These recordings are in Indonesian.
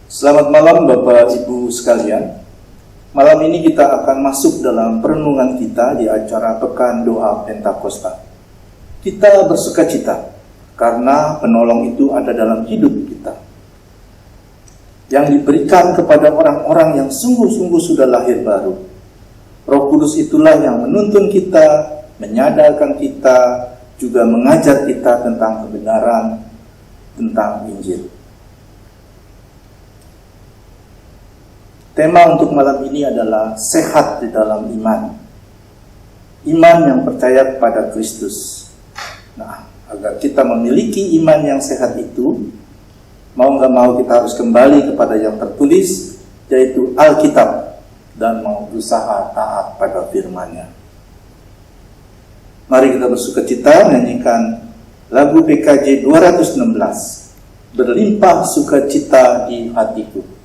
Selamat malam Bapak Ibu sekalian. Malam ini kita akan masuk dalam perenungan kita di acara Pekan Doa Pentakosta. Kita bersukacita karena penolong itu ada dalam hidup kita, yang diberikan kepada orang-orang yang sungguh-sungguh sudah lahir baru. Roh Kudus itulah yang menuntun kita, menyadarkan kita, juga mengajar kita tentang kebenaran, tentang Injil. Tema untuk malam ini adalah sehat di dalam iman. Iman yang percaya kepada Kristus. Nah, agar kita memiliki iman yang sehat itu, mau nggak mau kita harus kembali kepada yang tertulis, yaitu Alkitab, dan mau berusaha taat pada firman-Nya. Mari kita bersukacita menyanyikan lagu PKJ 216, Berlimpah Sukacita di Hatiku.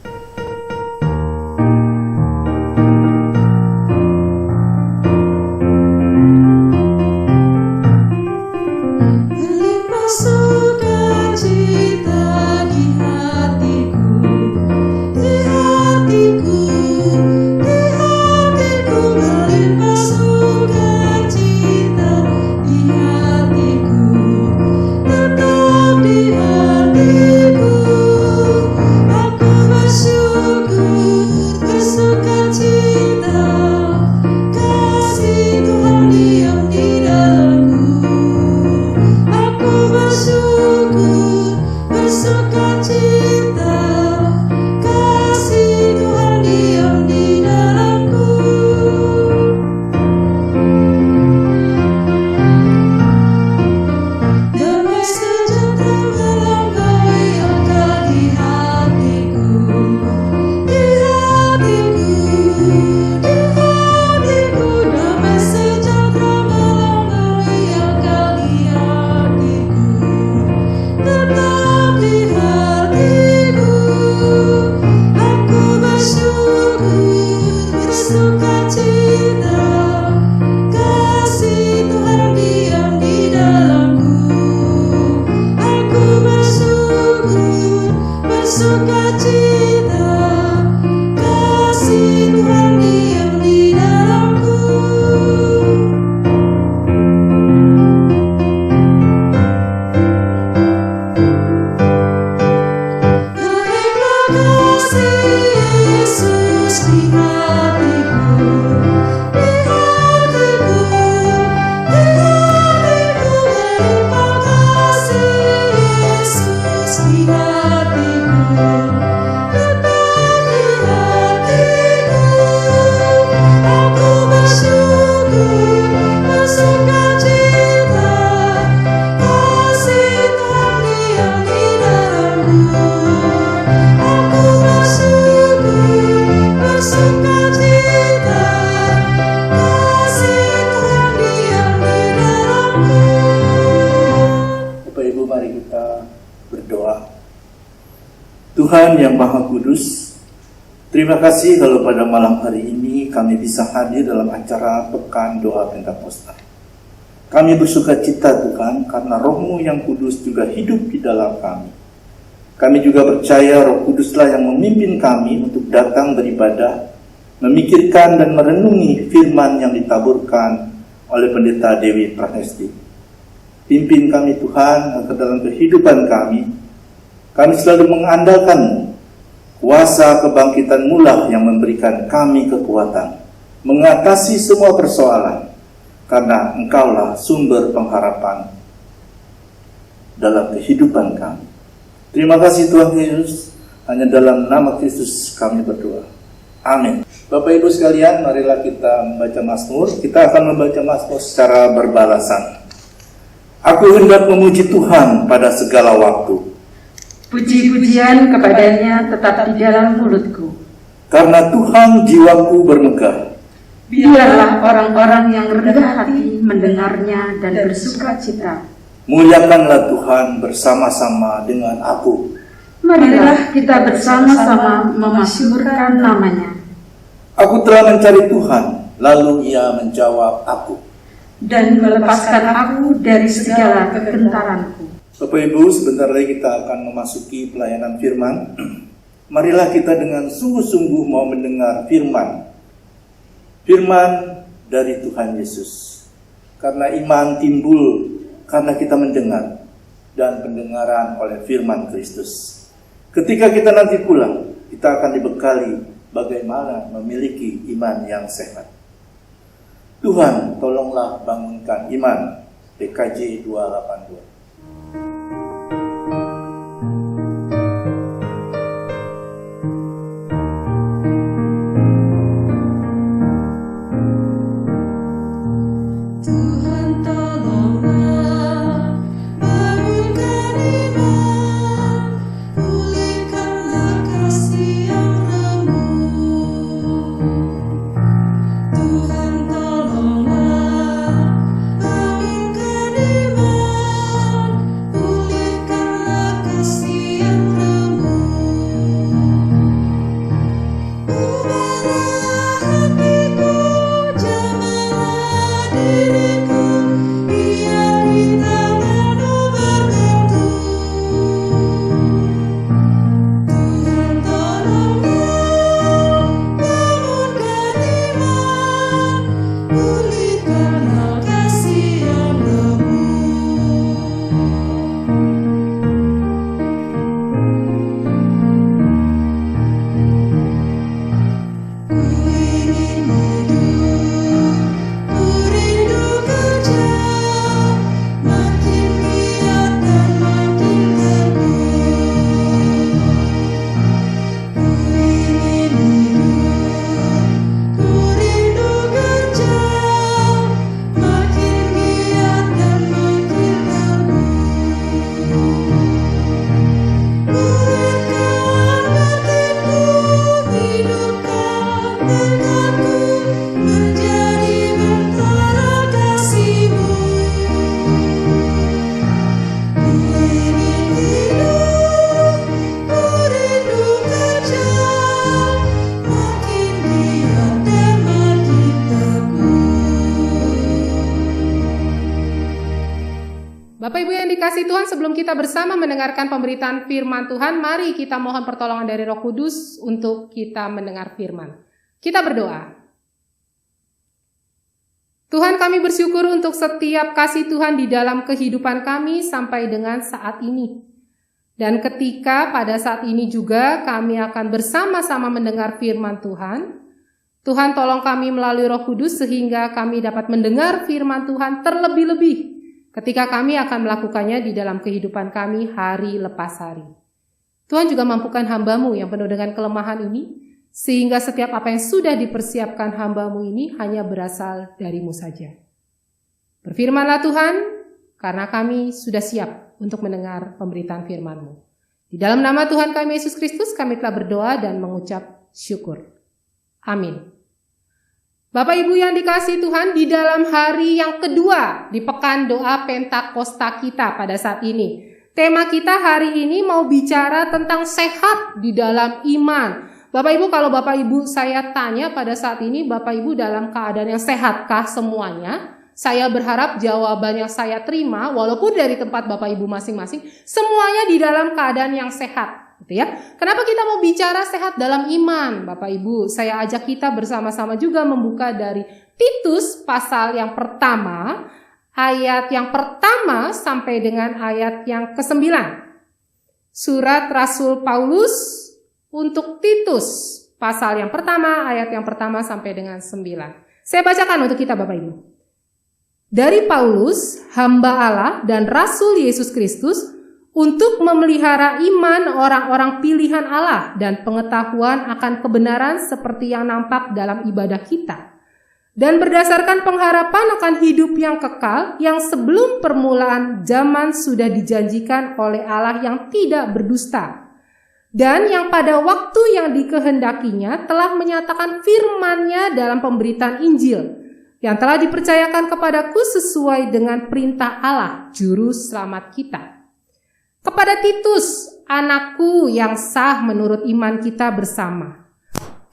Tuhan yang Maha Kudus, terima kasih kalau pada malam hari ini kami bisa hadir dalam acara Pekan Doa Pentakosta. Kami bersukacita Tuhan karena Roh-Mu yang kudus juga hidup di dalam kami. Kami juga percaya Roh Kuduslah yang memimpin kami untuk datang beribadah, memikirkan dan merenungi firman yang ditaburkan oleh Pendeta Dewi Pranesti. Pimpin kami Tuhan agar dalam kehidupan kami selalu mengandalkan kuasa kebangkitan-Mu lah yang memberikan kami kekuatan mengatasi semua persoalan, karena Engkaulah sumber pengharapan dalam kehidupan kami. Terima kasih Tuhan Yesus, hanya dalam nama Kristus kami berdoa. Amin. Bapak Ibu sekalian, marilah kita membaca Mazmur. Kita akan membaca Mazmur secara berbalasan. Aku hendak memuji Tuhan pada segala waktu. Puji-pujian kepadanya tetap di dalam mulutku. Karena Tuhan jiwaku bermegah. Biarlah orang-orang yang rendah hati mendengarnya dan bersuka cita. Muliakanlah Tuhan bersama-sama dengan aku. Marilah kita bersama-sama memasmurkan namanya. Aku telah mencari Tuhan, lalu Ia menjawab aku. Dan melepaskan aku dari segala kegentaranku. Bapak Ibu, sebentar lagi kita akan memasuki pelayanan firman. marilah kita dengan sungguh-sungguh mau mendengar firman dari Tuhan Yesus. Karena iman timbul karena kita mendengar, dan pendengaran oleh firman Kristus. Ketika kita nanti pulang, kita akan dibekali bagaimana memiliki iman yang sehat. Tuhan, tolonglah bangunkan iman. PKJ 282. Bapak Ibu yang dikasihi Tuhan, sebelum kita bersama mendengarkan pemberitaan firman Tuhan, mari kita mohon pertolongan dari Roh Kudus untuk kita mendengar firman. Kita berdoa. Tuhan, kami bersyukur untuk setiap kasih Tuhan di dalam kehidupan kami sampai dengan saat ini. Dan ketika pada saat ini juga kami akan bersama-sama mendengar firman Tuhan, Tuhan tolong kami melalui Roh Kudus sehingga kami dapat mendengar firman Tuhan terlebih-lebih ketika kami akan melakukannya di dalam kehidupan kami hari lepas hari. Tuhan juga mampukan hamba-Mu yang penuh dengan kelemahan ini, sehingga setiap apa yang sudah dipersiapkan hamba-Mu ini hanya berasal dari-Mu saja. Berfirmanlah Tuhan, karena kami sudah siap untuk mendengar pemberitaan firman-Mu. Di dalam nama Tuhan kami Yesus Kristus, kami telah berdoa dan mengucap syukur. Amin. Bapak Ibu yang dikasihi Tuhan, di dalam hari yang kedua di pekan doa Pentakosta kita pada saat ini, tema kita hari ini mau bicara tentang sehat di dalam iman. Bapak Ibu, kalau Bapak Ibu saya tanya pada saat ini, Bapak Ibu dalam keadaan yang sehatkah semuanya? Saya berharap jawaban yang saya terima, walaupun dari tempat Bapak Ibu masing-masing, semuanya di dalam keadaan yang sehat. Gitu ya. Kenapa kita mau bicara sehat dalam iman, Bapak Ibu? Saya ajak kita bersama-sama juga membuka dari Titus pasal yang pertama, ayat yang pertama sampai dengan ayat yang ke-9. Surat Rasul Paulus untuk Titus pasal yang pertama, ayat yang pertama sampai dengan 9. Saya bacakan untuk kita Bapak Ibu. Dari Paulus, hamba Allah dan Rasul Yesus Kristus, untuk memelihara iman orang-orang pilihan Allah dan pengetahuan akan kebenaran seperti yang nampak dalam ibadah kita. Dan berdasarkan pengharapan akan hidup yang kekal yang sebelum permulaan zaman sudah dijanjikan oleh Allah yang tidak berdusta. Dan yang pada waktu yang dikehendakinya telah menyatakan firman-Nya dalam pemberitaan Injil yang telah dipercayakan kepadaku sesuai dengan perintah Allah, Juru Selamat kita. Kepada Titus, anakku yang sah menurut iman kita bersama.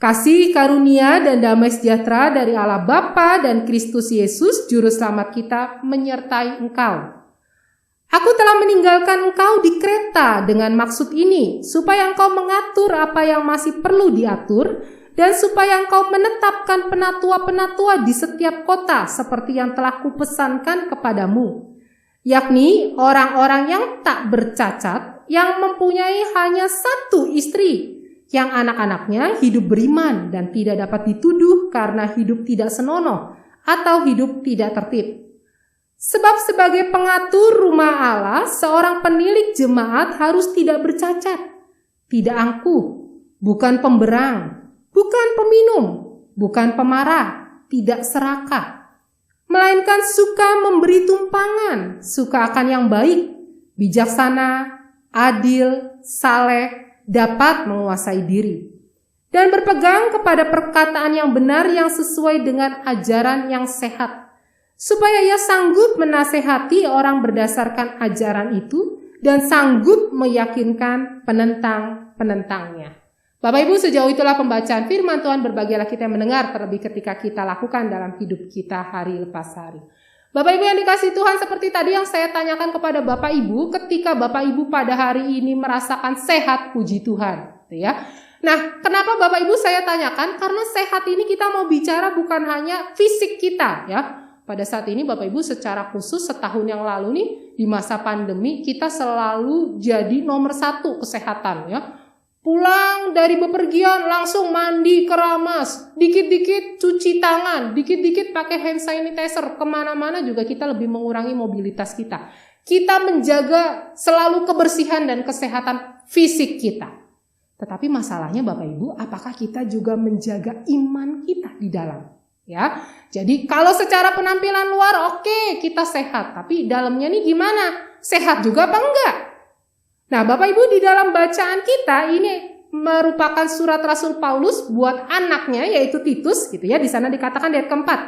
Kasih karunia dan damai sejahtera dari Allah Bapa dan Kristus Yesus, Juru Selamat kita, menyertai engkau. Aku telah meninggalkan engkau di Kreta dengan maksud ini, supaya engkau mengatur apa yang masih perlu diatur, dan supaya engkau menetapkan penatua-penatua di setiap kota seperti yang telah kupesankan kepadamu, yakni orang-orang yang tak bercacat, yang mempunyai hanya satu istri, yang anak-anaknya hidup beriman dan tidak dapat dituduh karena hidup tidak senonoh atau hidup tidak tertib. Sebab sebagai pengatur rumah Allah, seorang penilik jemaat harus tidak bercacat, tidak angkuh, bukan pemberang, bukan peminum, bukan pemarah, tidak serakah, melainkan suka memberi tumpangan, suka akan yang baik, bijaksana, adil, saleh, dapat menguasai diri, dan berpegang kepada perkataan yang benar yang sesuai dengan ajaran yang sehat, supaya ia sanggup menasehati orang berdasarkan ajaran itu dan sanggup meyakinkan penentang-penentangnya. Bapak Ibu, sejauh itulah pembacaan firman Tuhan. Berbahagialah kita yang mendengar, terlebih ketika kita lakukan dalam hidup kita hari lepas hari. Bapak Ibu yang dikasihi Tuhan, seperti tadi yang saya tanyakan kepada Bapak Ibu, ketika Bapak Ibu pada hari ini merasakan sehat, puji Tuhan, ya. Nah, kenapa Bapak Ibu saya tanyakan? Karena sehat ini kita mau bicara bukan hanya fisik kita, ya. Pada saat ini Bapak Ibu secara khusus setahun yang lalu nih, di masa pandemi kita selalu jadi nomor 1 kesehatan, ya. Pulang dari bepergian langsung mandi keramas, dikit-dikit cuci tangan, dikit-dikit pakai hand sanitizer, kemana-mana juga kita lebih mengurangi mobilitas kita. Kita menjaga selalu kebersihan dan kesehatan fisik kita. Tetapi masalahnya Bapak Ibu, apakah kita juga menjaga iman kita di dalam? Ya, jadi kalau secara penampilan luar oke, kita sehat, tapi dalamnya nih gimana? Sehat juga apa enggak? Nah, Bapak Ibu, di dalam bacaan kita ini merupakan surat Rasul Paulus buat anaknya, yaitu Titus, gitu ya. Di sana dikatakan di ayat keempat,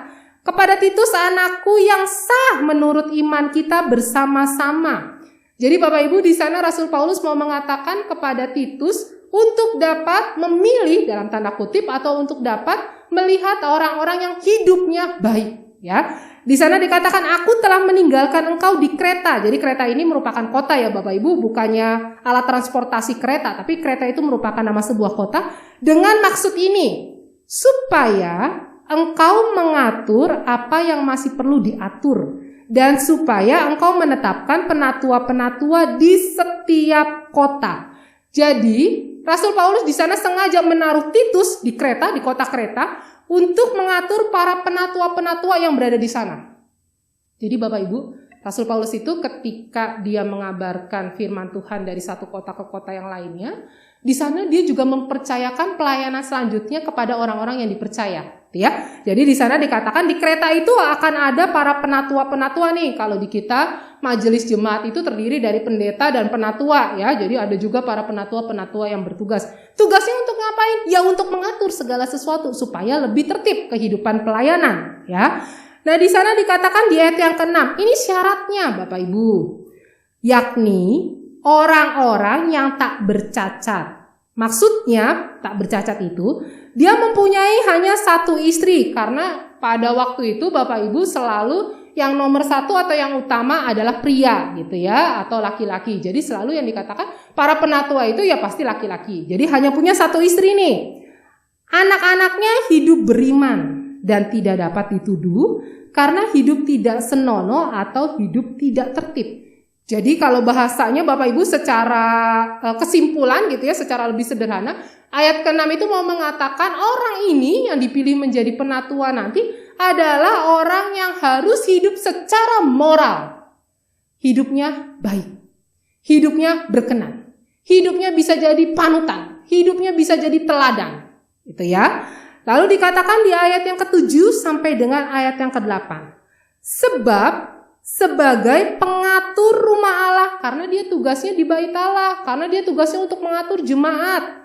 kepada Titus anakku yang sah menurut iman kita bersama-sama. Jadi Bapak Ibu, di sana Rasul Paulus mau mengatakan kepada Titus untuk dapat memilih dalam tanda kutip atau untuk dapat melihat orang-orang yang hidupnya baik, ya. Di sana dikatakan aku telah meninggalkan engkau di Kreta. Jadi Kreta ini merupakan kota ya Bapak Ibu, bukannya alat transportasi kereta, tapi Kreta itu merupakan nama sebuah kota dengan maksud ini, supaya engkau mengatur apa yang masih perlu diatur dan supaya engkau menetapkan penatua-penatua di setiap kota. Jadi Rasul Paulus di sana sengaja menaruh Titus di Kreta, di kota Kreta, untuk mengatur para penatua-penatua yang berada di sana. Jadi Bapak Ibu, Rasul Paulus itu ketika dia mengabarkan firman Tuhan dari satu kota ke kota yang lainnya, di sana dia juga mempercayakan pelayanan selanjutnya kepada orang-orang yang dipercaya. Ya, jadi di sana dikatakan di Kreta itu akan ada para penatua-penatua nih. Kalau di kita majelis jemaat itu terdiri dari pendeta dan penatua ya. Jadi ada juga para penatua-penatua yang bertugas. Tugasnya untuk ngapain? Ya untuk mengatur segala sesuatu supaya lebih tertib kehidupan pelayanan ya. Nah, di sana dikatakan di ayat yang ke-6, ini syaratnya Bapak Ibu. Yakni orang-orang yang tak bercacat. Maksudnya tak bercacat itu dia mempunyai hanya satu istri, karena pada waktu itu Bapak Ibu selalu yang nomor 1 atau yang utama adalah pria gitu ya, atau laki-laki. Jadi selalu yang dikatakan para penatua itu ya pasti laki-laki. Jadi hanya punya satu istri nih. Anak-anaknya hidup beriman dan tidak dapat dituduh karena hidup tidak senonoh atau hidup tidak tertib. Jadi kalau bahasanya Bapak Ibu secara kesimpulan gitu ya, secara lebih sederhana, ayat ke-6 itu mau mengatakan orang ini yang dipilih menjadi penatua nanti adalah orang yang harus hidup secara moral. Hidupnya baik, hidupnya berkenan, hidupnya bisa jadi panutan, hidupnya bisa jadi teladan. Gitu ya. Lalu dikatakan di ayat yang ke-7 sampai dengan ayat yang ke-8. Sebab sebagai pengatur rumah Allah, karena dia tugasnya di bait Allah, karena dia tugasnya untuk mengatur jemaat.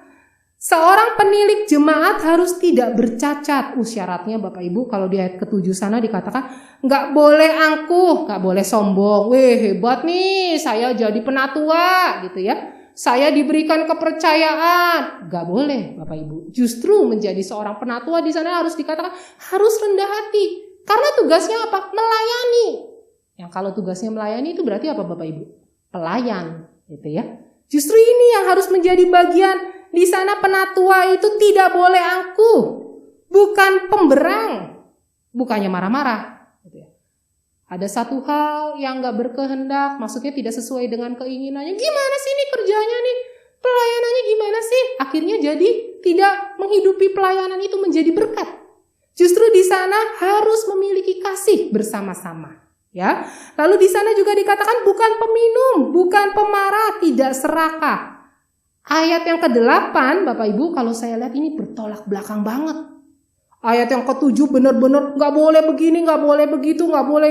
Seorang penilik jemaat harus tidak bercacat. Syaratnya Bapak Ibu kalau di ayat ke-7 sana dikatakan nggak boleh angkuh, nggak boleh sombong. Weh hebat nih, saya jadi penatua gitu ya. Saya diberikan kepercayaan. Nggak boleh Bapak Ibu. Justru menjadi seorang penatua di sana harus dikatakan harus rendah hati. Karena tugasnya apa? Melayani. Yang kalau tugasnya melayani itu berarti apa Bapak Ibu? Pelayan, gitu ya. Justru ini yang harus menjadi bagian. Di sana penatua itu tidak boleh angkuh, bukan pemberang, bukannya marah-marah. Gitu ya. Ada satu hal yang gak berkehendak, maksudnya tidak sesuai dengan keinginannya. Gimana sih ini kerjanya nih? Pelayanannya gimana sih? Akhirnya jadi tidak menghidupi pelayanan itu menjadi berkat. Justru di sana harus memiliki kasih bersama-sama. Ya, lalu di sana juga dikatakan bukan peminum, bukan pemarah, tidak serakah. Ayat yang ke-8, Bapak Ibu, kalau saya lihat ini bertolak belakang banget. Ayat yang ke-7 benar-benar nggak boleh begini, nggak boleh begitu, nggak boleh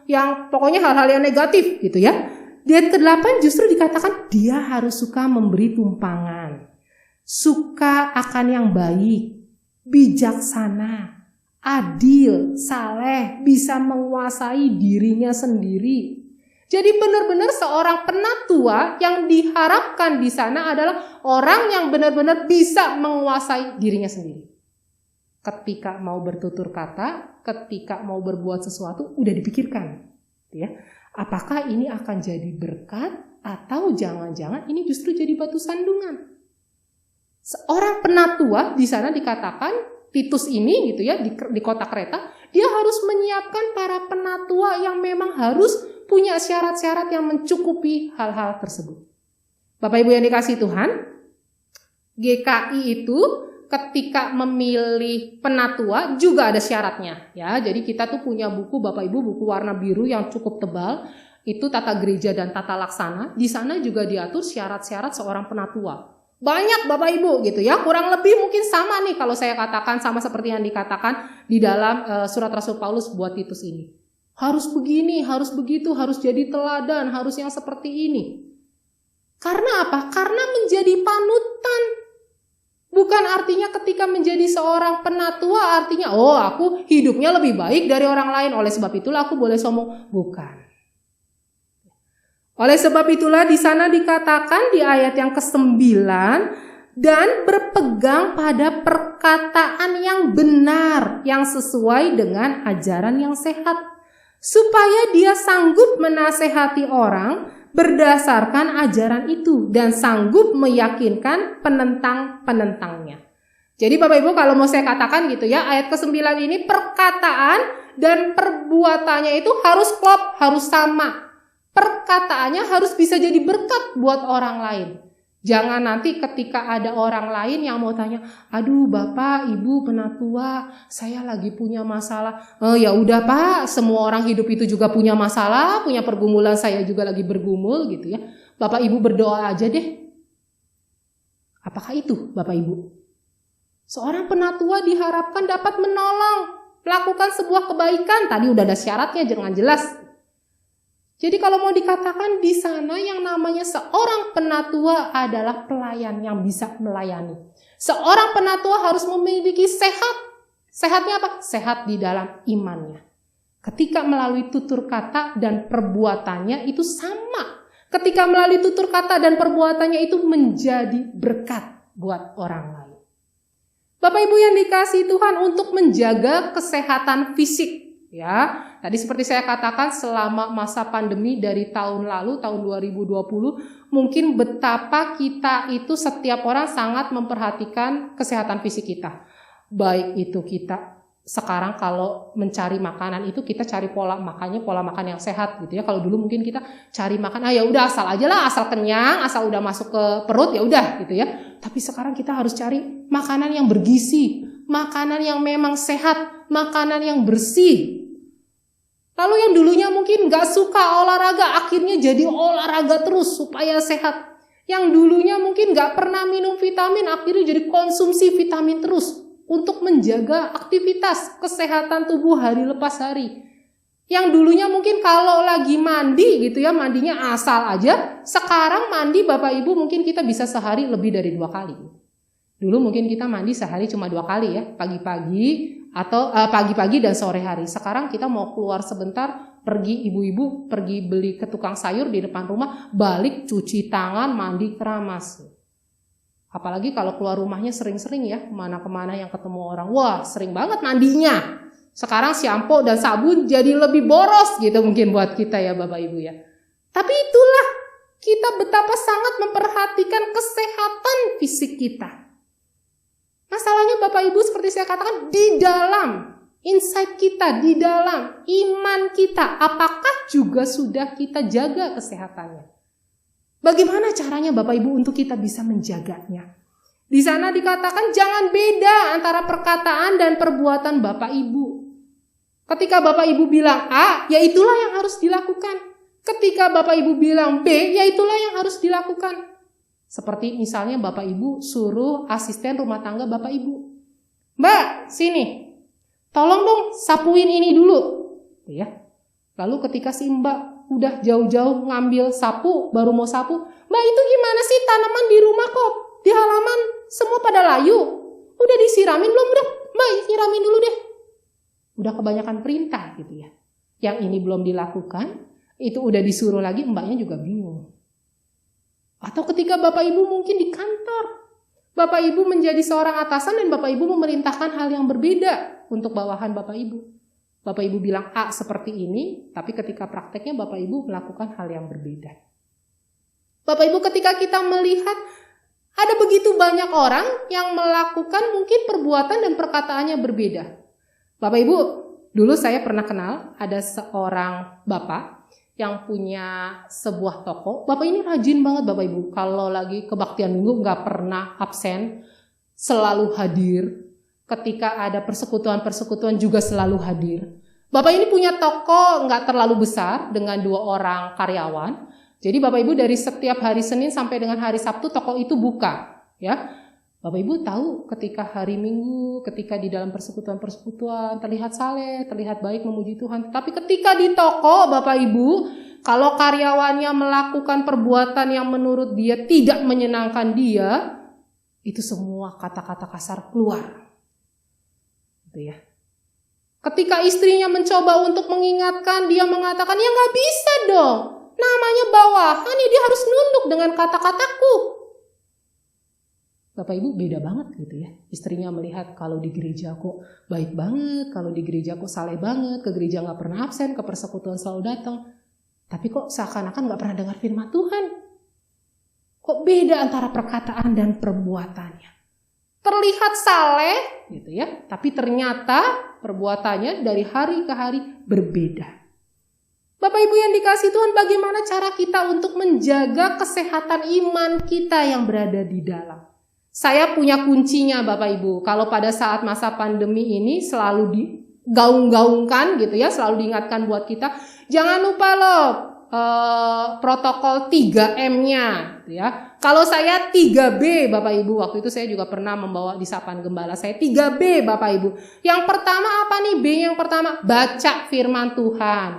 yang pokoknya hal-hal yang negatif gitu ya. Di ayat ke-8 justru dikatakan dia harus suka memberi tumpangan, suka akan yang baik, bijaksana, adil, saleh, bisa menguasai dirinya sendiri. Jadi benar-benar seorang penatua yang diharapkan di sana adalah orang yang benar-benar bisa menguasai dirinya sendiri. Ketika mau bertutur kata, ketika mau berbuat sesuatu, udah dipikirkan. Ya. Apakah ini akan jadi berkat atau jangan-jangan ini justru jadi batu sandungan? Seorang penatua di sana dikatakan Titus ini gitu ya di kota Kreta, dia harus menyiapkan para penatua yang memang harus punya syarat-syarat yang mencukupi hal-hal tersebut. Bapak Ibu yang dikasihi Tuhan, GKI itu ketika memilih penatua juga ada syaratnya ya. Jadi kita tuh punya buku Bapak Ibu, buku warna biru yang cukup tebal, itu tata gereja dan tata laksana. Di sana juga diatur syarat-syarat seorang penatua. Banyak Bapak Ibu gitu ya, kurang lebih mungkin sama nih kalau saya katakan sama seperti yang dikatakan di dalam surat Rasul Paulus buat Titus ini. Harus begini, harus begitu, harus jadi teladan, harus yang seperti ini. Karena apa? Karena menjadi panutan. Bukan artinya ketika menjadi seorang penatua artinya aku hidupnya lebih baik dari orang lain, oleh sebab itulah aku boleh sombong. Bukan. Oleh sebab itulah di sana dikatakan di ayat yang ke-9, dan berpegang pada perkataan yang benar, yang sesuai dengan ajaran yang sehat, supaya dia sanggup menasehati orang berdasarkan ajaran itu dan sanggup meyakinkan penentang-penentangnya. Jadi Bapak Ibu kalau mau saya katakan gitu ya, ayat ke-9 ini perkataan dan perbuatannya itu harus klop, harus sama. Perkataannya harus bisa jadi berkat buat orang lain. Jangan nanti ketika ada orang lain yang mau tanya, aduh Bapak, Ibu penatua, saya lagi punya masalah. Ya udah Pak, semua orang hidup itu juga punya masalah, punya pergumulan, saya juga lagi bergumul gitu ya. Bapak Ibu berdoa aja deh. Apakah itu Bapak Ibu? Seorang penatua diharapkan dapat menolong, melakukan sebuah kebaikan. Tadi udah ada syaratnya dengan jelas. Jadi kalau mau dikatakan di sana yang namanya seorang penatua adalah pelayan yang bisa melayani. Seorang penatua harus memiliki sehat. Sehatnya apa? Sehat di dalam imannya. Ketika melalui tutur kata dan perbuatannya itu sama. Ketika melalui tutur kata dan perbuatannya itu menjadi berkat buat orang lain. Bapak Ibu yang dikasihi Tuhan, untuk menjaga kesehatan fisik. Ya, tadi seperti saya katakan selama masa pandemi dari tahun lalu, tahun 2020, mungkin betapa kita itu setiap orang sangat memperhatikan kesehatan fisik kita. Baik itu kita sekarang kalau mencari makanan itu kita cari pola makan yang sehat gitu ya. Kalau dulu mungkin kita cari makan, ya udah asal aja lah, asal kenyang, asal udah masuk ke perut ya udah gitu ya. Tapi sekarang kita harus cari makanan yang bergizi, makanan yang memang sehat, makanan yang bersih. Lalu yang dulunya mungkin gak suka olahraga, akhirnya jadi olahraga terus supaya sehat. Yang dulunya mungkin gak pernah minum vitamin, akhirnya jadi konsumsi vitamin terus untuk menjaga aktivitas kesehatan tubuh hari lepas hari. Yang dulunya mungkin kalau lagi mandi gitu ya, mandinya asal aja. Sekarang mandi Bapak Ibu mungkin kita bisa sehari lebih dari 2 kali. Dulu mungkin kita mandi sehari cuma 2 kali ya, pagi-pagi atau pagi-pagi dan sore hari. Sekarang kita mau keluar sebentar, pergi ibu-ibu pergi beli ke tukang sayur di depan rumah, balik cuci tangan, mandi keramas. Apalagi kalau keluar rumahnya sering-sering ya, kemana-kemana yang ketemu orang, wah sering banget mandinya. Sekarang shampoo dan sabun jadi lebih boros gitu mungkin buat kita ya Bapak Ibu ya. Tapi itulah kita betapa sangat memperhatikan kesehatan fisik kita. Masalahnya Bapak Ibu seperti saya katakan di dalam inside kita, di dalam iman kita, apakah juga sudah kita jaga kesehatannya? Bagaimana caranya Bapak Ibu untuk kita bisa menjaganya? Di sana dikatakan jangan beda antara perkataan dan perbuatan Bapak Ibu. Ketika Bapak Ibu bilang A, ya itulah yang harus dilakukan. Ketika Bapak Ibu bilang B, ya itulah yang harus dilakukan. Seperti misalnya Bapak Ibu suruh asisten rumah tangga Bapak Ibu. Mbak, sini. Tolong dong sapuin ini dulu. Ya. Lalu ketika si Mbak udah jauh-jauh ngambil sapu, baru mau sapu. Mbak, itu gimana sih tanaman di rumah kok? Di halaman semua pada layu. Udah disiramin belum? Udah, Mbak siramin dulu deh. Udah kebanyakan perintah gitu ya. Yang ini belum dilakukan, itu udah disuruh lagi, mbaknya juga bingung. Atau ketika Bapak Ibu mungkin di kantor. Bapak Ibu menjadi seorang atasan dan Bapak Ibu memerintahkan hal yang berbeda untuk bawahan Bapak Ibu. Bapak Ibu bilang A seperti ini, tapi ketika prakteknya Bapak Ibu melakukan hal yang berbeda. Bapak Ibu ketika kita melihat ada begitu banyak orang yang melakukan mungkin perbuatan dan perkataannya berbeda. Bapak Ibu, dulu saya pernah kenal ada seorang bapak yang punya sebuah toko. Bapak ini rajin banget Bapak Ibu. Kalau lagi kebaktian minggu nggak pernah absen, selalu hadir. Ketika ada persekutuan-persekutuan juga selalu hadir. Bapak ini punya toko nggak terlalu besar dengan 2 orang karyawan. Jadi Bapak Ibu dari setiap hari Senin sampai dengan hari Sabtu toko itu buka, ya. Bapak Ibu tahu ketika hari Minggu, ketika di dalam persekutuan-persekutuan terlihat saleh, terlihat baik memuji Tuhan. Tapi ketika di toko Bapak Ibu, kalau karyawannya melakukan perbuatan yang menurut dia tidak menyenangkan dia, itu semua kata-kata kasar keluar. Gitu ya. Ketika istrinya mencoba untuk mengingatkan, dia mengatakan, ya nggak bisa dong. Namanya bawahan, ya dia harus nunduk dengan kata-kataku. Bapak Ibu beda banget gitu ya. Istrinya melihat kalau di gereja kok baik banget, kalau di gereja kok saleh banget, ke gereja nggak pernah absen, ke persekutuan selalu datang. Tapi kok seakan-akan nggak pernah dengar firman Tuhan. Kok beda antara perkataan dan perbuatannya. Terlihat saleh gitu ya, tapi ternyata perbuatannya dari hari ke hari berbeda. Bapak Ibu yang dikasihi Tuhan, bagaimana cara kita untuk menjaga kesehatan iman kita yang berada di dalam? Saya punya kuncinya Bapak Ibu. Kalau pada saat masa pandemi ini selalu digaung-gaungkan gitu ya, selalu diingatkan buat kita, jangan lupa loh protokol 3M-nya gitu ya. Kalau saya 3B Bapak Ibu, waktu itu saya juga pernah membawa di sapaan gembala saya 3B Bapak Ibu. Yang pertama apa nih? B yang pertama, baca firman Tuhan.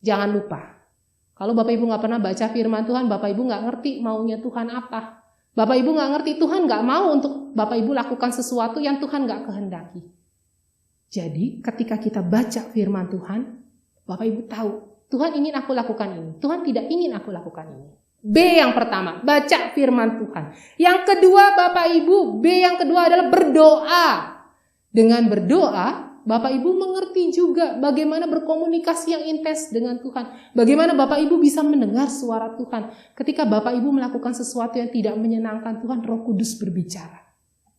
Jangan lupa. Kalau Bapak Ibu gak pernah baca firman Tuhan, Bapak Ibu gak ngerti maunya Tuhan apa. Bapak Ibu gak ngerti, Tuhan gak mau untuk Bapak Ibu lakukan sesuatu yang Tuhan gak kehendaki. Jadi ketika kita baca firman Tuhan, Bapak Ibu tahu, Tuhan ingin aku lakukan ini. Tuhan tidak ingin aku lakukan ini. B yang pertama, baca firman Tuhan. Yang kedua Bapak Ibu, B yang kedua adalah berdoa. Dengan berdoa, Bapak Ibu mengerti juga bagaimana berkomunikasi yang intens dengan Tuhan. Bagaimana Bapak Ibu bisa mendengar suara Tuhan. Ketika Bapak Ibu melakukan sesuatu yang tidak menyenangkan Tuhan, Roh Kudus berbicara.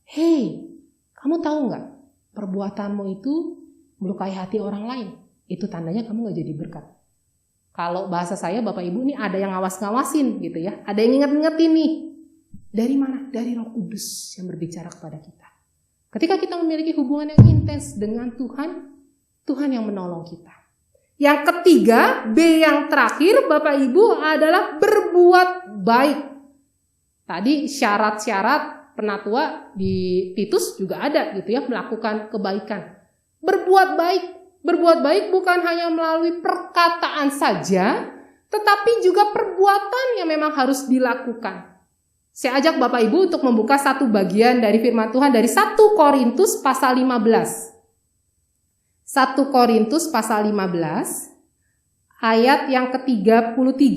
Hei, kamu tahu nggak? Perbuatanmu itu melukai hati orang lain. Itu tandanya kamu nggak jadi berkat. Kalau bahasa saya Bapak Ibu ini ada yang ngawas-ngawasin gitu ya. Ada yang inget-ingetin nih. Dari mana? Dari Roh Kudus yang berbicara kepada kita. Ketika kita memiliki hubungan yang intens dengan Tuhan, Tuhan yang menolong kita. Yang ketiga, B yang terakhir Bapak Ibu adalah berbuat baik. Tadi syarat-syarat penatua di Titus juga ada gitu ya, melakukan kebaikan. Berbuat baik. Berbuat baik bukan hanya melalui perkataan saja, tetapi juga perbuatan yang memang harus dilakukan. Saya ajak Bapak Ibu untuk membuka satu bagian dari firman Tuhan dari 1 Korintus pasal 15. 1 Korintus pasal 15 ayat yang ke-33.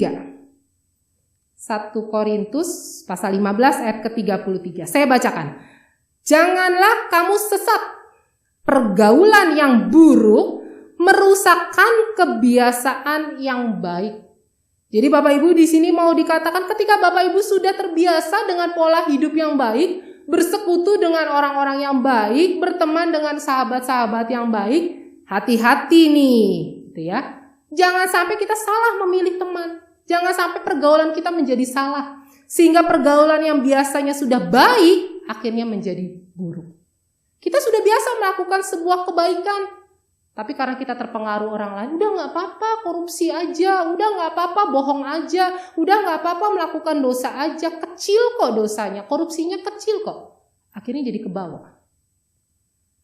1 Korintus pasal 15 ayat ke-33. Saya bacakan. Janganlah kamu sesat. Pergaulan yang buruk merusakkan kebiasaan yang baik. Jadi Bapak Ibu di sini mau dikatakan ketika Bapak Ibu sudah terbiasa dengan pola hidup yang baik, bersekutu dengan orang-orang yang baik, berteman dengan sahabat-sahabat yang baik, hati-hati nih, gitu ya. Jangan sampai kita salah memilih teman. Jangan sampai pergaulan kita menjadi salah. Sehingga pergaulan yang biasanya sudah baik, akhirnya menjadi buruk. Kita sudah biasa melakukan sebuah kebaikan. Tapi karena kita terpengaruh orang lain, udah gak apa-apa korupsi aja, udah gak apa-apa bohong aja, udah gak apa-apa melakukan dosa aja, kecil kok dosanya, korupsinya kecil kok. Akhirnya jadi ke bawah.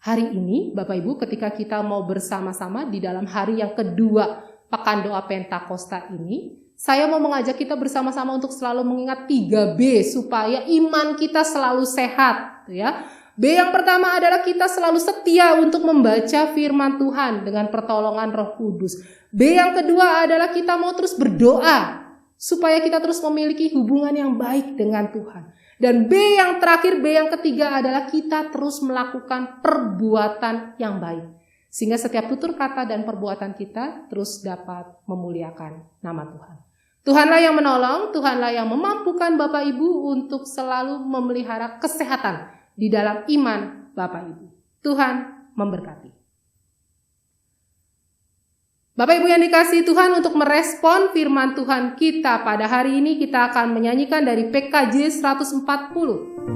Hari ini Bapak Ibu ketika kita mau bersama-sama di dalam hari yang kedua Pekan Doa Pentakosta ini, saya mau mengajak kita bersama-sama untuk selalu mengingat 3B supaya iman kita selalu sehat, ya. B yang pertama adalah kita selalu setia untuk membaca firman Tuhan dengan pertolongan Roh Kudus. B yang kedua adalah kita mau terus berdoa supaya kita terus memiliki hubungan yang baik dengan Tuhan. Dan B yang terakhir, B yang ketiga adalah kita terus melakukan perbuatan yang baik. Sehingga setiap tutur kata dan perbuatan kita terus dapat memuliakan nama Tuhan. Tuhanlah yang menolong, Tuhanlah yang memampukan Bapak Ibu untuk selalu memelihara kesehatan di dalam iman Bapak Ibu. Tuhan memberkati. Bapak Ibu yang dikasihi Tuhan, untuk merespon firman Tuhan kita pada hari ini kita akan menyanyikan dari PKJ 140.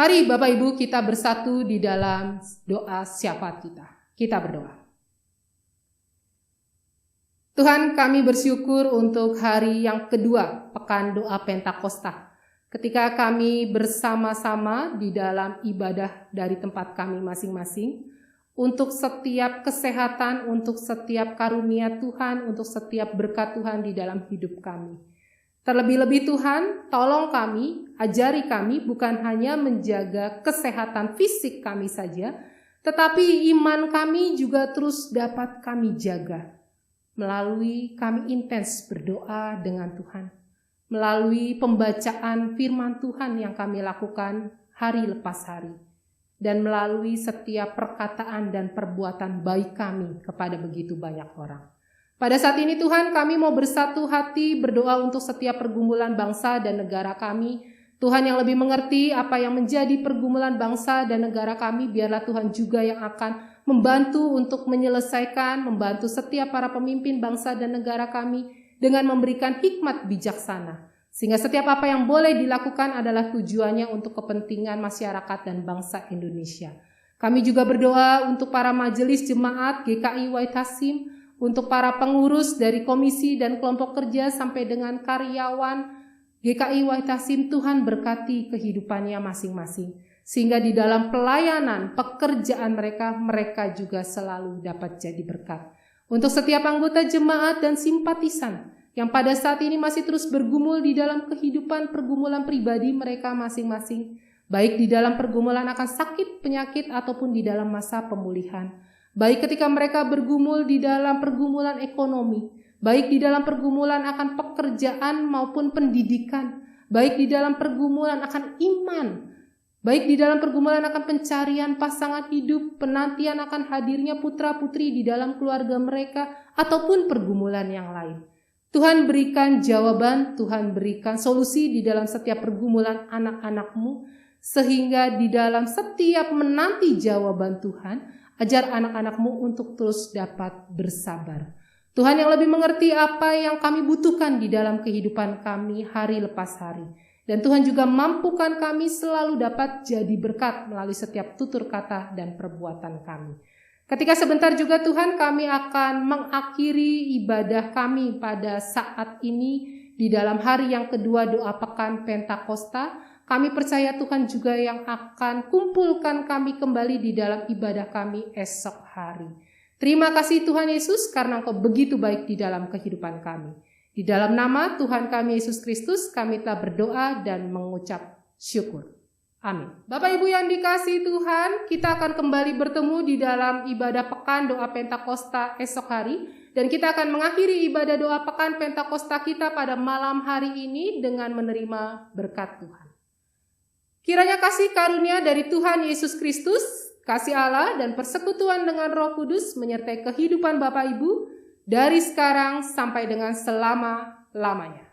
Mari Bapak Ibu kita bersatu di dalam doa syafaat kita. Kita berdoa. Tuhan, kami bersyukur untuk hari yang kedua Pekan Doa Pentakosta. Ketika kami bersama-sama di dalam ibadah dari tempat kami masing-masing, untuk setiap kesehatan, untuk setiap karunia Tuhan, untuk setiap berkat Tuhan di dalam hidup kami. Terlebih-lebih Tuhan, tolong kami, ajari kami bukan hanya menjaga kesehatan fisik kami saja, tetapi iman kami juga terus dapat kami jaga. Melalui kami intens berdoa dengan Tuhan. Melalui pembacaan firman Tuhan yang kami lakukan hari lepas hari. Dan melalui setiap perkataan dan perbuatan baik kami kepada begitu banyak orang. Pada saat ini Tuhan, kami mau bersatu hati berdoa untuk setiap pergumulan bangsa dan negara kami. Tuhan yang lebih mengerti apa yang menjadi pergumulan bangsa dan negara kami, biarlah Tuhan juga yang akan membantu untuk menyelesaikan, membantu setiap para pemimpin bangsa dan negara kami dengan memberikan hikmat bijaksana. Sehingga setiap apa yang boleh dilakukan adalah tujuannya untuk kepentingan masyarakat dan bangsa Indonesia. Kami juga berdoa untuk para majelis jemaat GKI Wahid Hasim, untuk para pengurus dari komisi dan kelompok kerja sampai dengan karyawan GKI Wahid Hasim. Tuhan berkati kehidupannya masing-masing. Sehingga di dalam pelayanan pekerjaan mereka juga selalu dapat jadi berkat. Untuk setiap anggota jemaat dan simpatisan yang pada saat ini masih terus bergumul di dalam kehidupan pergumulan pribadi mereka masing-masing. Baik di dalam pergumulan akan sakit, penyakit, ataupun di dalam masa pemulihan. Baik ketika mereka bergumul di dalam pergumulan ekonomi, baik di dalam pergumulan akan pekerjaan maupun pendidikan, baik di dalam pergumulan akan iman, baik di dalam pergumulan akan pencarian pasangan hidup, penantian akan hadirnya putra-putri di dalam keluarga mereka, ataupun pergumulan yang lain. Tuhan berikan jawaban, Tuhan berikan solusi di dalam setiap pergumulan anak-anak-Mu, sehingga di dalam setiap menanti jawaban Tuhan, ajar anak-anak-Mu untuk terus dapat bersabar. Tuhan yang lebih mengerti apa yang kami butuhkan di dalam kehidupan kami hari lepas hari. Dan Tuhan juga mampukan kami selalu dapat jadi berkat melalui setiap tutur kata dan perbuatan kami. Ketika sebentar juga Tuhan kami akan mengakhiri ibadah kami pada saat ini di dalam hari yang kedua doa pekan Pentakosta. Kami percaya Tuhan juga yang akan kumpulkan kami kembali di dalam ibadah kami esok hari. Terima kasih Tuhan Yesus karena Engkau begitu baik di dalam kehidupan kami. Di dalam nama Tuhan kami Yesus Kristus kami telah berdoa dan mengucap syukur. Amin. Bapak Ibu yang dikasihi Tuhan, kita akan kembali bertemu di dalam ibadah pekan doa Pentakosta esok hari. Dan kita akan mengakhiri ibadah doa pekan Pentakosta kita pada malam hari ini dengan menerima berkat Tuhan. Kiranya kasih karunia dari Tuhan Yesus Kristus, kasih Allah dan persekutuan dengan Roh Kudus menyertai kehidupan Bapak Ibu dari sekarang sampai dengan selama-lamanya.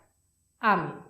Amin.